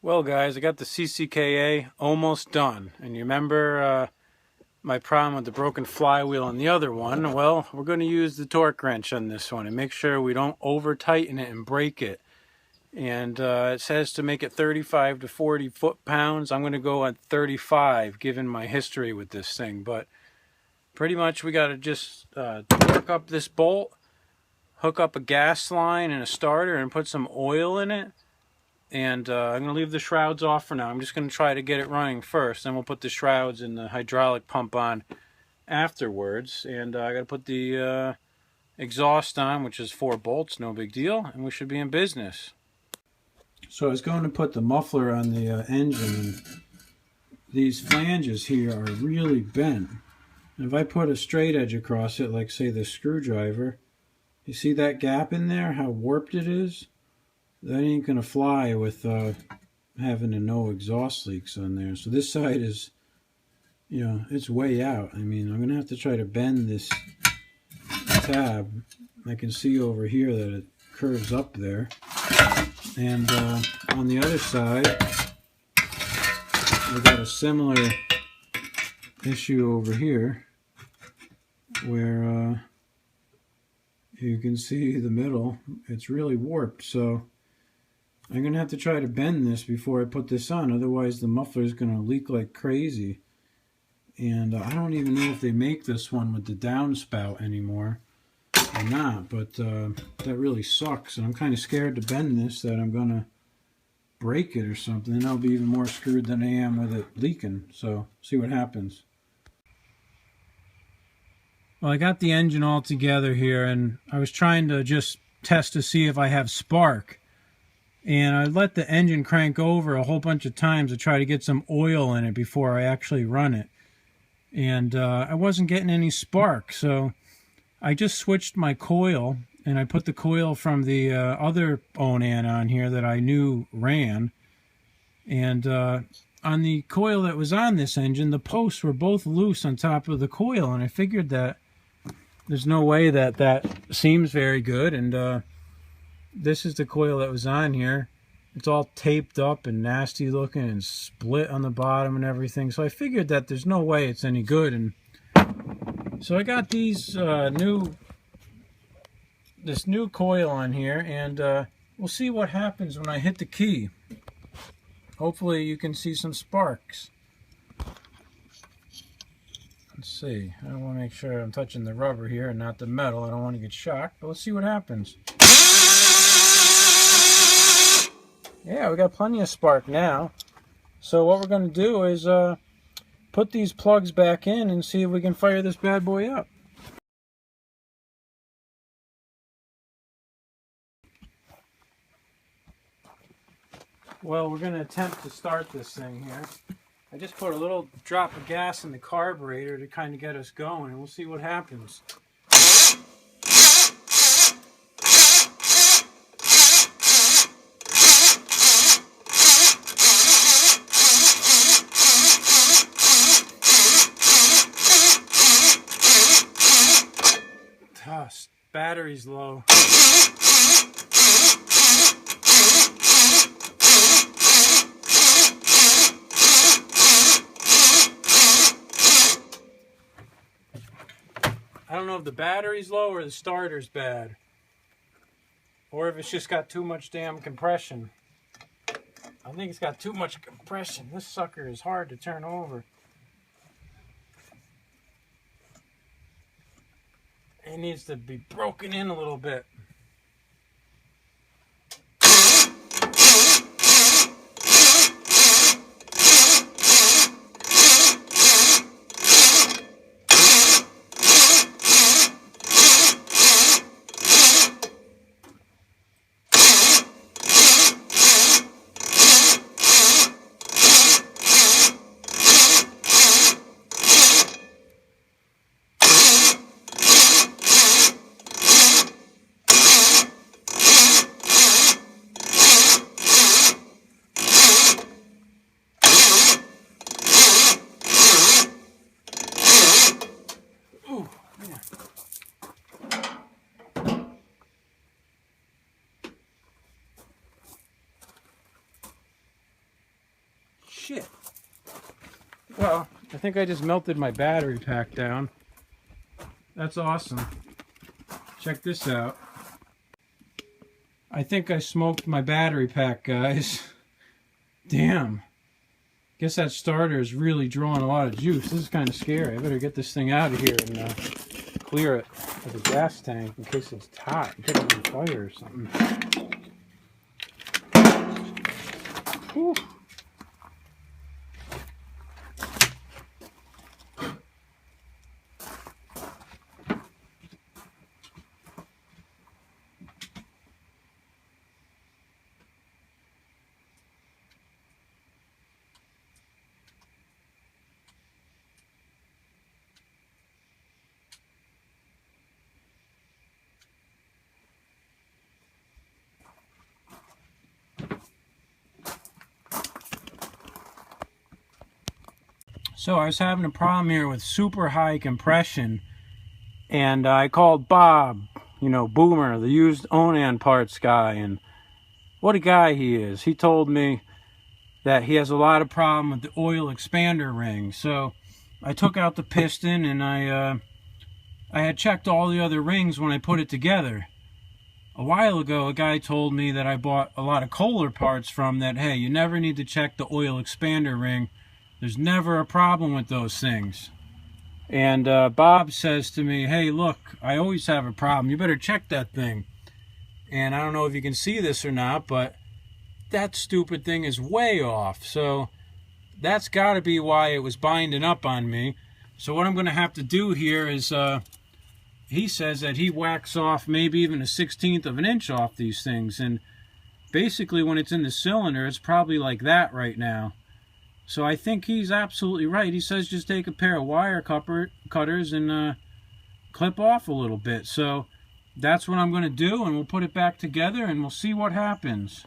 Well guys, I got the CCKA almost done. And you remember my problem with the broken flywheel on the other one? Well, we're going to use the torque wrench on this one and make sure we don't over tighten it and break it. And it says to make it 35 to 40 foot-pounds. I'm going to go at 35 given my history with this thing. But pretty much we got to just torque up this bolt, hook up a gas line and a starter and put some oil in it. And I'm going to leave the shrouds off for now. I'm just going to try to get it running first. Then we'll put the shrouds and the hydraulic pump on afterwards. And I got to put the exhaust on, which is 4 bolts, no big deal. And we should be in business. So I was going to put the muffler on the engine. And these flanges here are really bent. And if I put a straight edge across it, like say the screwdriver, you see that gap in there, how warped it is? That ain't gonna fly with having no exhaust leaks on there. So this side is, you know, it's way out. I mean, I'm gonna have to try to bend this tab. I can see over here that it curves up there. And on the other side, we got a similar issue over here where you can see the middle. It's really warped. So I'm going to have to try to bend this before I put this on, otherwise the muffler is going to leak like crazy. And I don't even know if they make this one with the downspout anymore or not, but that really sucks. And I'm kind of scared to bend this, that I'm going to break it or something, and I'll be even more screwed than I am with it leaking. So, see what happens. Well, I got the engine all together here, and I was trying to just test to see if I have spark. And I let the engine crank over a whole bunch of times to try to get some oil in it before I actually run it. And I wasn't getting any spark, so I just switched my coil, and I put the coil from the other Onan on here that I knew ran. And on the coil that was on this engine, the posts were both loose on top of the coil, and I figured that there's no way that that seems very good. And this is the coil that was on here. It's all taped up and nasty looking and split on the bottom and everything. So I figured that there's no way it's any good. And so I got these this new coil on here, and we'll see what happens when I hit the key. Hopefully you can see some sparks. Let's see. I want to make sure I'm touching the rubber here and not the metal. I don't want to get shocked, but let's see what happens. Yeah, we got plenty of spark now. So what we're going to do is put these plugs back in and see if we can fire this bad boy up. Well, we're going to attempt to start this thing here. I just put a little drop of gas in the carburetor to kind of get us going, and we'll see what happens. Battery's low. I don't know if the battery's low or the starter's bad, or if it's just got too much damn compression. I think it's got too much compression. This sucker is hard to turn over. It needs to be broken in a little bit. shit. Well, I think I just melted my battery pack down. That's awesome. Check this out. I think I smoked my battery pack, guys. Damn. Guess that starter is really drawing a lot of juice. This is kind of scary. I better get this thing out of here and clear it with a gas tank in case it's hot and catches on fire or something. Whew. So I was having a problem here with super high compression, and I called Bob, you know, Boomer, the used Onan parts guy, and what a guy he is. He told me that he has a lot of problem with the oil expander ring. So I took out the piston, and I had checked all the other rings when I put it together. A while ago, a guy told me that I bought a lot of Kohler parts from that, hey, you never need to check the oil expander ring. There's never a problem with those things. And Bob says to me, hey, look, I always have a problem. You better check that thing. And I don't know if you can see this or not, but that stupid thing is way off. So that's got to be why it was binding up on me. So what I'm going to have to do here is, he says that he whacks off maybe even 1/16 of an inch off these things. And basically when it's in the cylinder, it's probably like that right now. So I think he's absolutely right. He says just take a pair of wire cutters and clip off a little bit. So that's what I'm going to do, and we'll put it back together and we'll see what happens.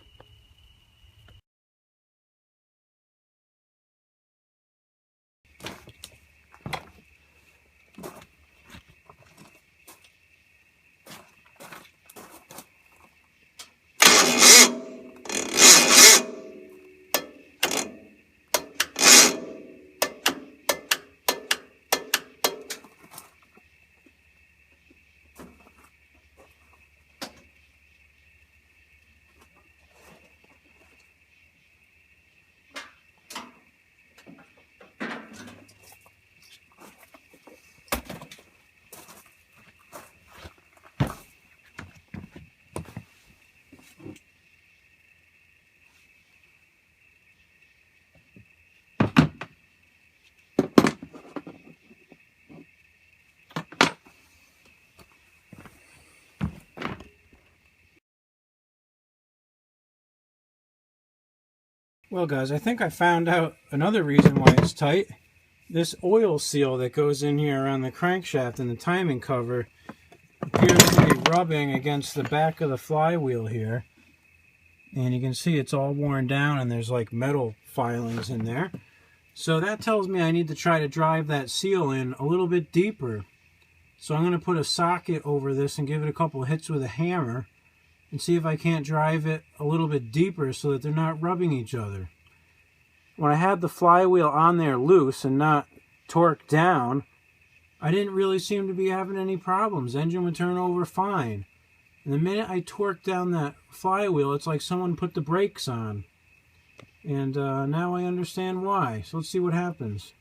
Well guys, I think I found out another reason why it's tight. This oil seal that goes in here around the crankshaft and the timing cover appears to be rubbing against the back of the flywheel here. And you can see it's all worn down and there's like metal filings in there. So that tells me I need to try to drive that seal in a little bit deeper. So I'm going to put a socket over this and give it a couple hits with a hammer and see if I can't drive it a little bit deeper so that they're not rubbing each other. When I had the flywheel on there loose and not torqued down, I didn't really seem to be having any problems. Engine would turn over fine. And the minute I torqued down that flywheel, it's like someone put the brakes on. And now I understand why. So let's see what happens.